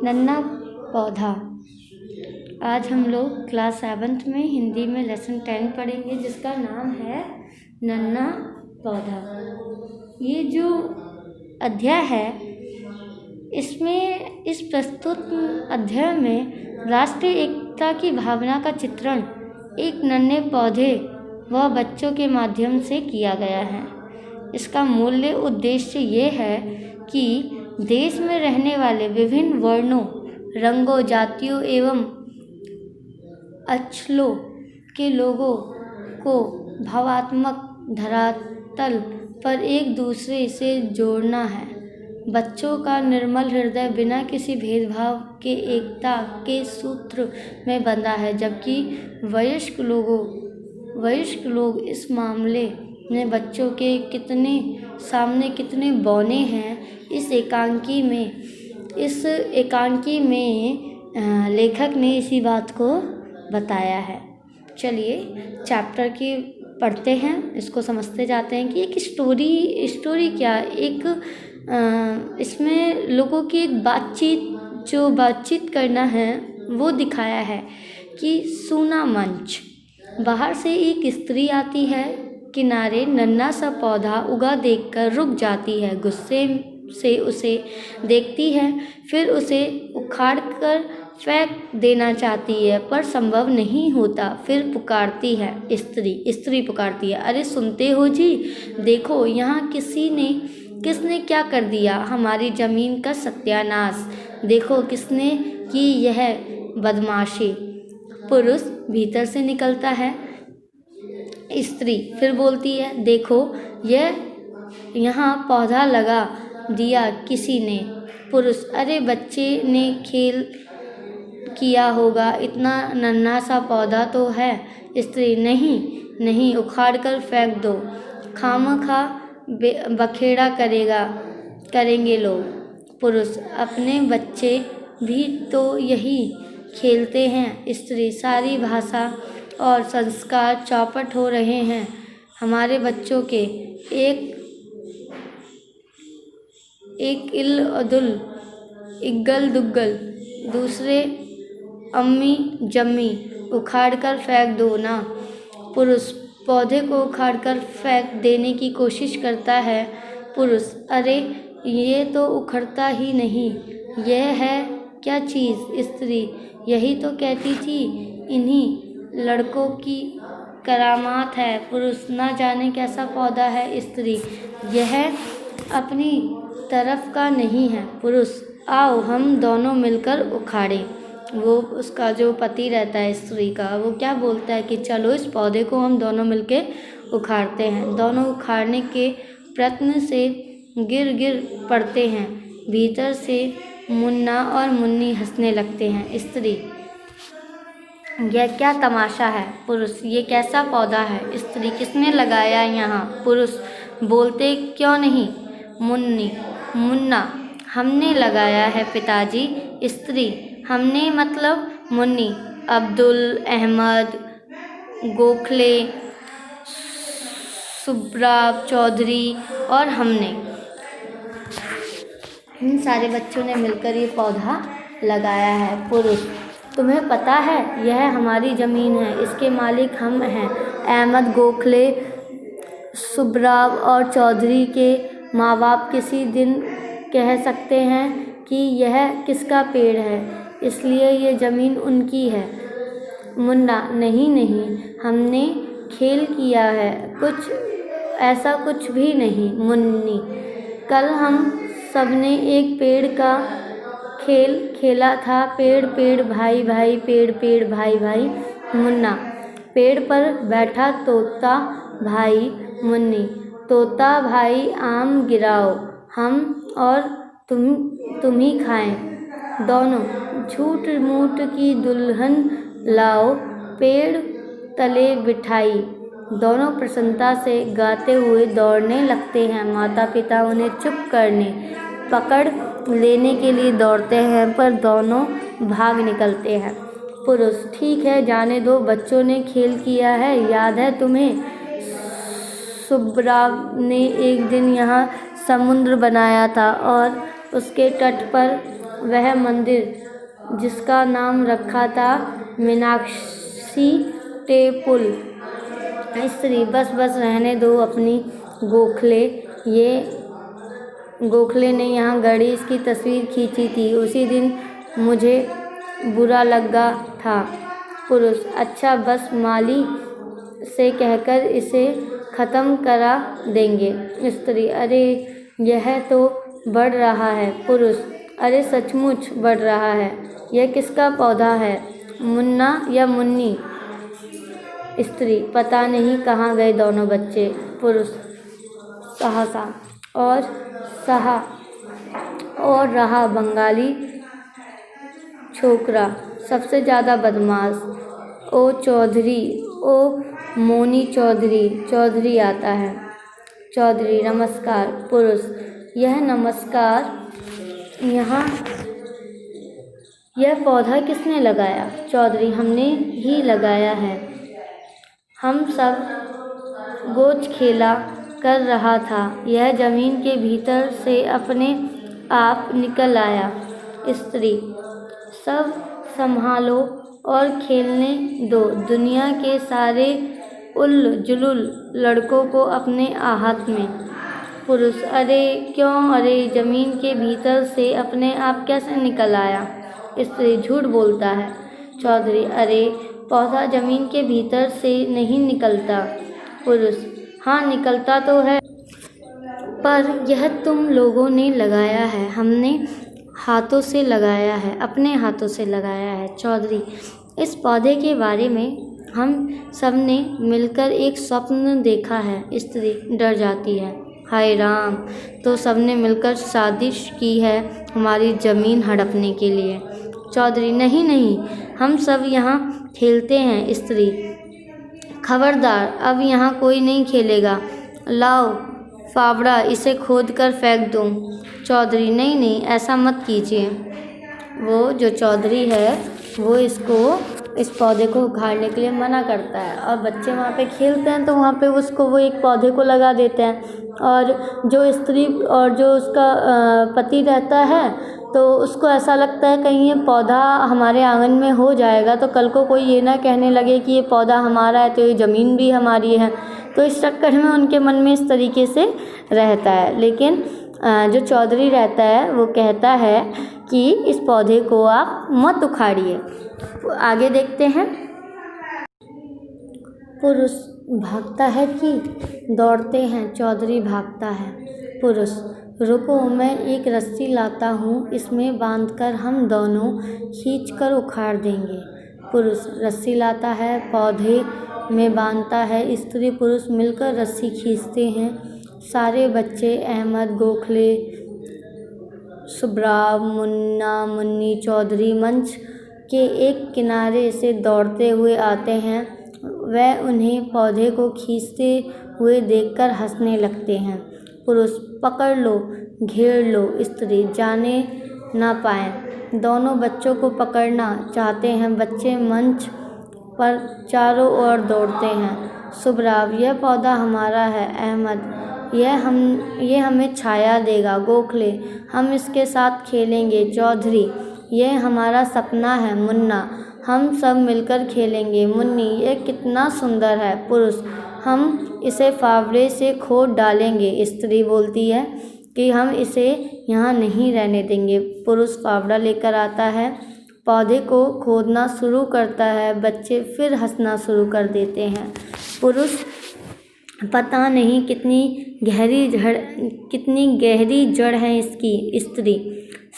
नन्हा पौधा। आज हम लोग क्लास 7th में हिंदी में लेसन 10 पढ़ेंगे, जिसका नाम है नन्हा पौधा। ये जो अध्याय है, इसमें इस प्रस्तुत अध्याय में राष्ट्रीय एकता की भावना का चित्रण एक नन्हे पौधे व बच्चों के माध्यम से किया गया है। इसका मूल्य उद्देश्य ये है कि देश में रहने वाले विभिन्न वर्णों, रंगों, जातियों एवं अंचलों के लोगों को भावात्मक धरातल पर एक दूसरे से जोड़ना है। बच्चों का निर्मल हृदय बिना किसी भेदभाव के एकता के सूत्र में बंधा है, जबकि वयस्क लोग इस मामले में बच्चों के सामने कितने बौने हैं। इस एकांकी में लेखक ने इसी बात को बताया है। चलिए चैप्टर की पढ़ते हैं, इसको समझते जाते हैं कि एक स्टोरी क्या, इसमें लोगों की एक बातचीत करना है वो दिखाया है कि सूना मंच। बाहर से एक स्त्री आती है, किनारे नन्हा सा पौधा उगा देखकर रुक जाती है, गुस्से से उसे देखती है, फिर उसे उखाड़कर फेंक देना चाहती है पर संभव नहीं होता। फिर पुकारती है, स्त्री पुकारती है, अरे सुनते हो जी, देखो यहाँ किसने क्या कर दिया, हमारी जमीन का सत्यानाश, देखो किसने की यह बदमाशी। पुरुष भीतर से निकलता है। स्त्री फिर बोलती है, देखो यहाँ पौधा लगा दिया किसी ने। पुरुष, अरे बच्चे ने खेल किया होगा, इतना नन्हा सा पौधा तो है। स्त्री, नहीं उखाड़ कर फेंक दो, खामखा बखेड़ा करेंगे लोग। पुरुष, अपने बच्चे भी तो यही खेलते हैं। स्त्री, सारी भाषा और संस्कार चौपट हो रहे हैं, हमारे बच्चों के एक इग्गल दुग्गल, दूसरे अम्मी जम्मी, उखाड़ कर फेंक दो ना। पुरुष पौधे को उखाड़ कर फेंक देने की कोशिश करता है। पुरुष, अरे ये तो उखड़ता ही नहीं, यह है क्या चीज़। स्त्री, यही तो कहती थी, इन्हीं लड़कों की करामात है। पुरुष, ना जाने कैसा पौधा है। स्त्री, यह अपनी तरफ का नहीं है। पुरुष, आओ हम दोनों मिलकर उखाड़ें। वो उसका जो पति रहता है स्त्री का, वो क्या बोलता है कि चलो इस पौधे को हम दोनों मिलके उखाड़ते हैं। दोनों उखाड़ने के प्रयत्न से गिर पड़ते हैं। भीतर से मुन्ना और मुन्नी हंसने लगते हैं। स्त्री, यह क्या तमाशा है। पुरुष, ये कैसा पौधा है। स्त्री, किसने लगाया यहाँ। पुरुष, बोलते क्यों नहीं। मुन्ना, हमने लगाया है पिताजी। स्त्री, हमने मतलब मुन्नी, अब्दुल, अहमद, गोखले, सुब्राब, चौधरी और हमने, इन सारे बच्चों ने मिलकर ये पौधा लगाया है। पुरुष, तुम्हें पता है यह हमारी ज़मीन है, इसके मालिक हम हैं। अहमद, गोखले, सुब्राब और चौधरी के माँ बाप किसी दिन कह सकते हैं कि यह किसका पेड़ है, इसलिए ये ज़मीन उनकी है। मुन्ना, नहीं, हमने खेल किया है, ऐसा कुछ भी नहीं। मुन्नी, कल हम सबने एक पेड़ का खेल खेला था, पेड़ भाई भाई, पेड़ भाई भाई। मुन्ना, पेड़ पर बैठा तोता भाई। मुन्नी, तोता भाई आम गिराओ, हम और तुम ही खाएं। दोनों, झूठ मूठ की दुल्हन लाओ, पेड़ तले बिठाई। दोनों प्रसन्नता से गाते हुए दौड़ने लगते हैं। माता पिता उन्हें चुप करने, पकड़ लेने के लिए दौड़ते हैं, पर दोनों भाग निकलते हैं। पुरुष, ठीक है जाने दो, बच्चों ने खेल किया है, याद है तुम्हें। सुब्राब ने एक दिन यहाँ समुद्र बनाया था और उसके तट पर वह मंदिर जिसका नाम रखा था मीनाक्षी टेम्पल। स्त्री, बस बस रहने दो अपनी गोखले। ये गोखले ने यहाँ गणेश की तस्वीर खींची थी, उसी दिन मुझे बुरा लगा था। पुरुष, अच्छा, बस माली से कहकर इसे ख़त्म करा देंगे। स्त्री, अरे यह तो बढ़ रहा है। पुरुष, अरे सचमुच बढ़ रहा है। यह किसका पौधा है, मुन्ना या मुन्नी? स्त्री, पता नहीं कहाँ गए दोनों बच्चे। पुरुष सहसा, और रहा बंगाली छोकरा सबसे ज़्यादा बदमाश। ओ चौधरी, ओ मोनी चौधरी। चौधरी आता है। चौधरी, नमस्कार। पुरुष, यह नमस्कार यहाँ यह पौधा किसने लगाया? चौधरी, हमने ही लगाया है। हम सब गोच खेला कर रहा था, यह ज़मीन के भीतर से अपने आप निकल आया। स्त्री, सब संभालो और खेलने दो दुनिया के सारे उल्लू जुलूल लड़कों को अपने हाथ में। पुरुष, अरे क्यों? अरे ज़मीन के भीतर से अपने आप कैसे निकल आया? स्त्री, झूठ बोलता है। चौधरी, अरे पौधा ज़मीन के भीतर से नहीं निकलता। पुरुष, हाँ निकलता तो है, पर यह तुम लोगों ने लगाया है, हमने हाथों से लगाया है, अपने हाथों से लगाया है। चौधरी, इस पौधे के बारे में हम सब ने मिलकर एक स्वप्न देखा है। स्त्री डर जाती है। हाय राम, तो सबने मिलकर साजिश की है हमारी ज़मीन हड़पने के लिए। चौधरी, नहीं नहीं, हम सब यहाँ खेलते हैं। स्त्री, खबरदार, अब यहाँ कोई नहीं खेलेगा। लाओ फावड़ा, इसे खोद कर फेंक दूँ। चौधरी, नहीं नहीं, ऐसा मत कीजिए। वो जो चौधरी है वो इस पौधे को उखाड़ने के लिए मना करता है, और बच्चे वहाँ पे खेलते हैं तो वहाँ पे वो एक पौधे को लगा देते हैं। और जो स्त्री और जो उसका पति रहता है तो उसको ऐसा लगता है कहीं ये पौधा हमारे आंगन में हो जाएगा तो कल को कोई ये ना कहने लगे कि ये पौधा हमारा है तो ये ज़मीन भी हमारी है। तो इस चक्कर में उनके मन में इस तरीके से रहता है। लेकिन जो चौधरी रहता है वो कहता है कि इस पौधे को आप मत उखाड़िए। आगे देखते हैं। पुरुष भागता है कि दौड़ते हैं? चौधरी भागता है। पुरुष, रुको, मैं एक रस्सी लाता हूँ, इसमें बांधकर हम दोनों खींचकर उखाड़ देंगे। पुरुष रस्सी लाता है, पौधे में बांधता है। स्त्री पुरुष मिलकर रस्सी खींचते हैं। सारे बच्चे अहमद, गोखले, सुब्राव, मुन्ना, मुन्नी, चौधरी मंच के एक किनारे से दौड़ते हुए आते हैं। वह उन्हें पौधे को खींचते हुए देखकर हंसने लगते हैं। पुरुष, पकड़ लो, घेर लो। स्त्री जाने ना पाए। दोनों बच्चों को पकड़ना चाहते हैं। बच्चे मंच पर चारों ओर दौड़ते हैं। सुब्राव, यह पौधा हमारा है। अहमद, यह हमें छाया देगा। गोखले, हम इसके साथ खेलेंगे। चौधरी, यह हमारा सपना है। मुन्ना, हम सब मिलकर खेलेंगे। मुन्नी, यह कितना सुंदर है। पुरुष, हम इसे फावड़े से खोद डालेंगे। स्त्री बोलती है कि हम इसे यहाँ नहीं रहने देंगे। पुरुष फावड़ा लेकर आता है, पौधे को खोदना शुरू करता है। बच्चे फिर हंसना शुरू कर देते हैं। पुरुष, पता नहीं कितनी गहरी जड़ है इसकी। स्त्री,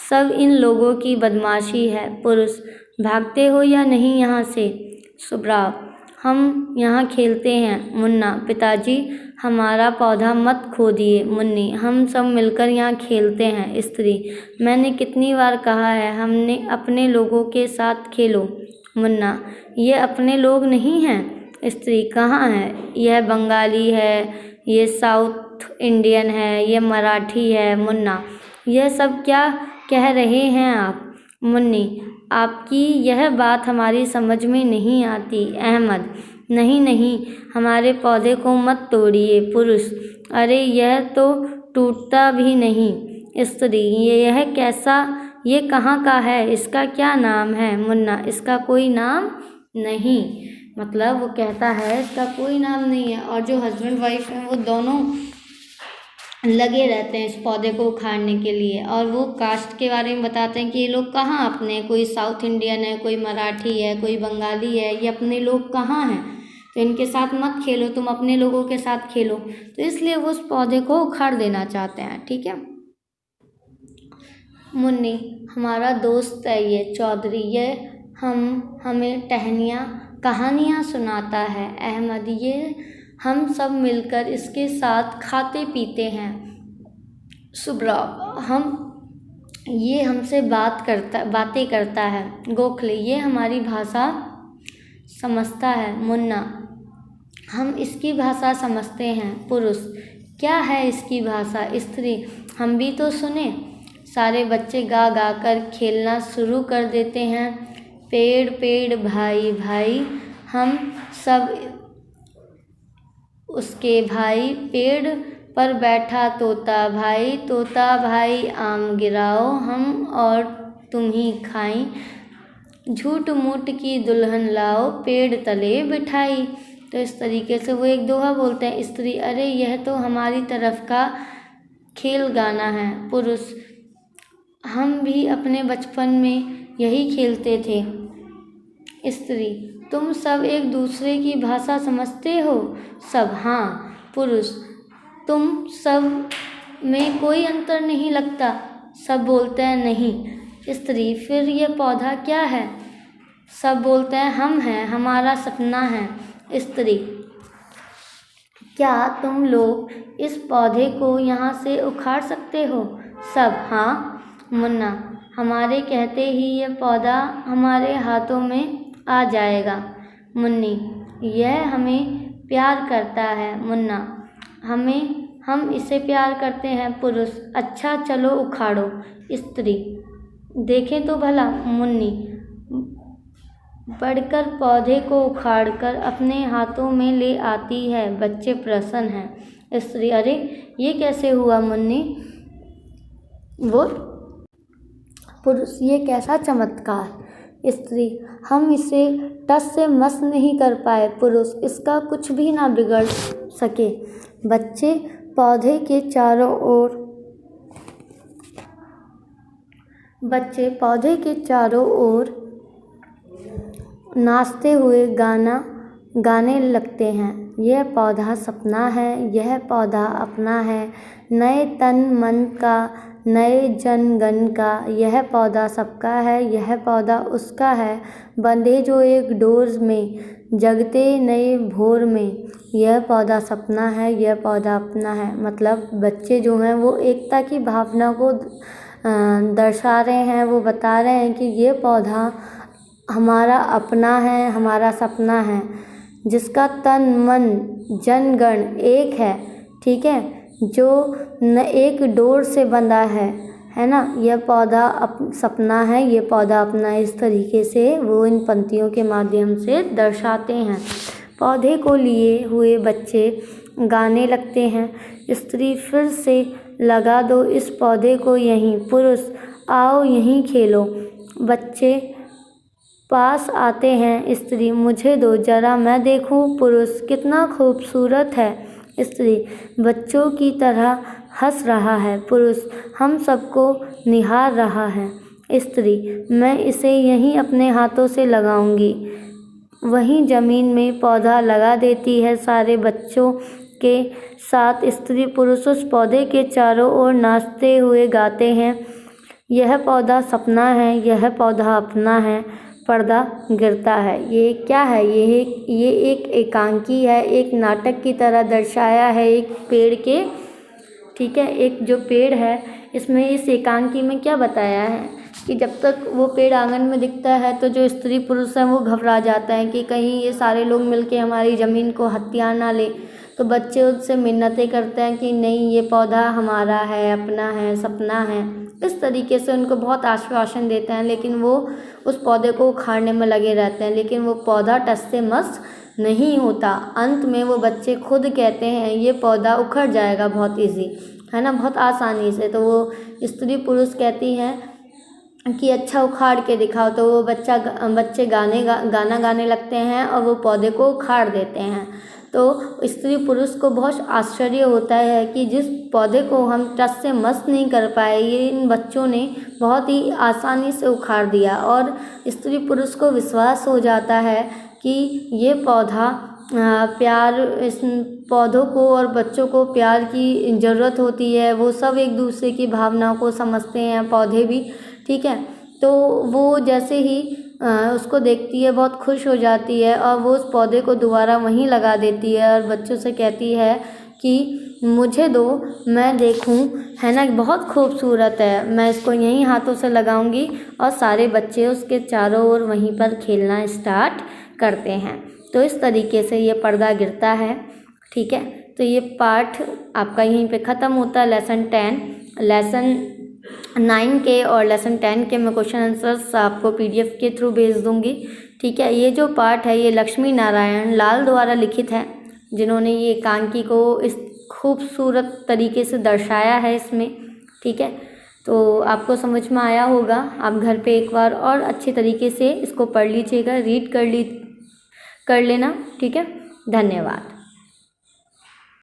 सब इन लोगों की बदमाशी है। पुरुष, भागते हो या नहीं यहाँ से? सुब्राव, हम यहाँ खेलते हैं। मुन्ना, पिताजी हमारा पौधा मत खोदिए। मुन्नी, हम सब मिलकर यहाँ खेलते हैं। स्त्री, मैंने कितनी बार कहा है हमने अपने लोगों के साथ खेलो। मुन्ना, ये अपने लोग नहीं हैं। स्त्री, कहाँ है? यह बंगाली है, ये साउथ इंडियन है, ये मराठी है। मुन्ना, यह सब क्या कह रहे हैं आप? मुन्नी, आपकी यह बात हमारी समझ में नहीं आती। अहमद, नहीं नहीं, हमारे पौधे को मत तोड़िए। पुरुष, अरे यह तो टूटता भी नहीं। स्त्री, यह कैसा, ये कहाँ का है, इसका क्या नाम है। मुन्ना, इसका कोई नाम नहीं। मतलब वो कहता है इसका कोई नाम नहीं है। और जो हस्बैंड वाइफ हैं वो दोनों लगे रहते हैं इस पौधे को उखाड़ने के लिए। और वो कास्ट के बारे में बताते हैं कि ये लोग कहाँ अपने, कोई साउथ इंडियन है, कोई मराठी है, कोई बंगाली है, ये अपने लोग कहाँ हैं, तो इनके साथ मत खेलो, तुम अपने लोगों के साथ खेलो। तो इसलिए वो उस पौधे को उखाड़ देना चाहते हैं। ठीक है। मुन्नी, हमारा दोस्त है ये चौधरी, ये हमें कहानियाँ सुनाता है। अहमद, ये हम सब मिलकर इसके साथ खाते पीते हैं। सुब्रा, ये हमसे बातें करता है। गोखले, ये हमारी भाषा समझता है। मुन्ना, हम इसकी भाषा समझते हैं। पुरुष, क्या है इसकी भाषा। स्त्री, हम भी तो सुने। सारे बच्चे गा गा कर खेलना शुरू कर देते हैं। पेड़ पेड़ भाई भाई, हम सब उसके भाई। पेड़ पर बैठा तोता भाई, तोता भाई आम गिराओ, हम और तुम ही खाई। झूठ मूठ की दुल्हन लाओ, पेड़ तले बिठाई। तो इस तरीके से वो एक दोहा बोलते हैं। स्त्री, अरे यह तो हमारी तरफ का खेल गाना है। पुरुष, हम भी अपने बचपन में यही खेलते थे। स्त्री, तुम सब एक दूसरे की भाषा समझते हो। सब, हाँ। पुरुष, तुम सब में कोई अंतर नहीं लगता। सब बोलते हैं नहीं। स्त्री, फिर ये पौधा क्या है। सब बोलते हैं हम हैं, हमारा सपना है। स्त्री, क्या तुम लोग इस पौधे को यहाँ से उखाड़ सकते हो। सब, हाँ। मुन्ना, हमारे कहते ही ये पौधा हमारे हाथों में आ जाएगा। मुन्नी, यह हमें प्यार करता है। मुन्ना, हम इसे प्यार करते हैं। पुरुष, अच्छा चलो उखाड़ो। स्त्री, देखें तो भला। मुन्नी बढ़कर पौधे को उखाड़कर अपने हाथों में ले आती है। बच्चे प्रसन्न हैं। स्त्री, अरे ये कैसे हुआ मुन्नी। वो पुरुष, ये कैसा चमत्कार। स्त्री, हम इसे टस से मस नहीं कर पाए। पुरुष, इसका कुछ भी ना बिगड़ सके। बच्चे पौधे के चारों ओर नाचते हुए गाने लगते हैं। यह पौधा सपना है, यह पौधा अपना है, नए तन मन का, नए जनगण का। यह पौधा सबका है, यह पौधा उसका है। बंधे जो एक डोर में, जगते नए भोर में। यह पौधा सपना है, यह पौधा अपना है। मतलब बच्चे जो हैं वो एकता की भावना को दर्शा रहे हैं। वो बता रहे हैं कि ये पौधा हमारा अपना है, हमारा सपना है, जिसका तन मन जनगण एक है। ठीक है, जो न एक डोर से बंधा है ना। यह पौधा सपना है, ये पौधा अपना। इस तरीके से वो इन पंक्तियों के माध्यम से दर्शाते हैं। पौधे को लिए हुए बच्चे गाने लगते हैं। स्त्री, फिर से लगा दो इस पौधे को यहीं। पुरुष, आओ यहीं खेलो। बच्चे पास आते हैं। स्त्री, मुझे दो जरा मैं देखूं। पुरुष, कितना खूबसूरत है। स्त्री, बच्चों की तरह हंस रहा है। पुरुष, हम सबको निहार रहा है। स्त्री, मैं इसे यहीं अपने हाथों से लगाऊंगी। वहीं ज़मीन में पौधा लगा देती है। सारे बच्चों के साथ स्त्री पुरुष उस पौधे के चारों ओर नाचते हुए गाते हैं। यह पौधा सपना है, यह पौधा अपना है। पर्दा गिरता है। ये क्या है। ये एक एकांकी है, एक नाटक की तरह दर्शाया है एक पेड़ के। ठीक है, एक जो पेड़ है इसमें, इस एकांकी में क्या बताया है कि जब तक वो पेड़ आंगन में दिखता है तो जो स्त्री पुरुष हैं वो घबरा जाता है कि कहीं ये सारे लोग मिलके हमारी ज़मीन को हथिया ना ले। तो बच्चे उससे मिन्नतें करते हैं कि नहीं, ये पौधा हमारा है, अपना है, सपना है। इस तरीके से उनको बहुत आश्वासन देते हैं, लेकिन वो उस पौधे को उखाड़ने में लगे रहते हैं। लेकिन वो पौधा टस से मस नहीं होता। अंत में वो बच्चे खुद कहते हैं ये पौधा उखड़ जाएगा बहुत ईजी। है ना, बहुत आसानी से। तो वो स्त्री पुरुष कहती हैं कि अच्छा उखाड़ के दिखाओ, तो वो बच्चे गाना गाने लगते हैं और वो पौधे को उखाड़ देते हैं। तो स्त्री पुरुष को बहुत आश्चर्य होता है कि जिस पौधे को हम टस से मस नहीं कर पाए, ये इन बच्चों ने बहुत ही आसानी से उखाड़ दिया। और स्त्री पुरुष को विश्वास हो जाता है कि ये पौधा प्यार, इस पौधों को और बच्चों को प्यार की ज़रूरत होती है। वो सब एक दूसरे की भावनाओं को समझते हैं, पौधे भी, ठीक है। तो वो जैसे ही उसको देखती है बहुत खुश हो जाती है और वो उस पौधे को दोबारा वहीं लगा देती है और बच्चों से कहती है कि मुझे दो, मैं देखूं, है ना, बहुत खूबसूरत है, मैं इसको यहीं हाथों से लगाऊंगी। और सारे बच्चे उसके चारों ओर वहीं पर खेलना स्टार्ट करते हैं। तो इस तरीके से ये पर्दा गिरता है, ठीक है। तो ये पाठ आपका यहीं पे ख़त्म होता है। लेसन 9 के और लेसन 10 के मैं क्वेश्चन आंसर्स आपको PDF के थ्रू भेज दूंगी, ठीक है। ये जो पाठ है ये लक्ष्मी नारायण लाल द्वारा लिखित है, जिन्होंने ये एकांकी को इस खूबसूरत तरीके से दर्शाया है इसमें, ठीक है। तो आपको समझ में आया होगा। आप घर पे एक बार और अच्छे तरीके से इसको पढ़ लीजिएगा, रीड कर लेना, ठीक है। धन्यवाद।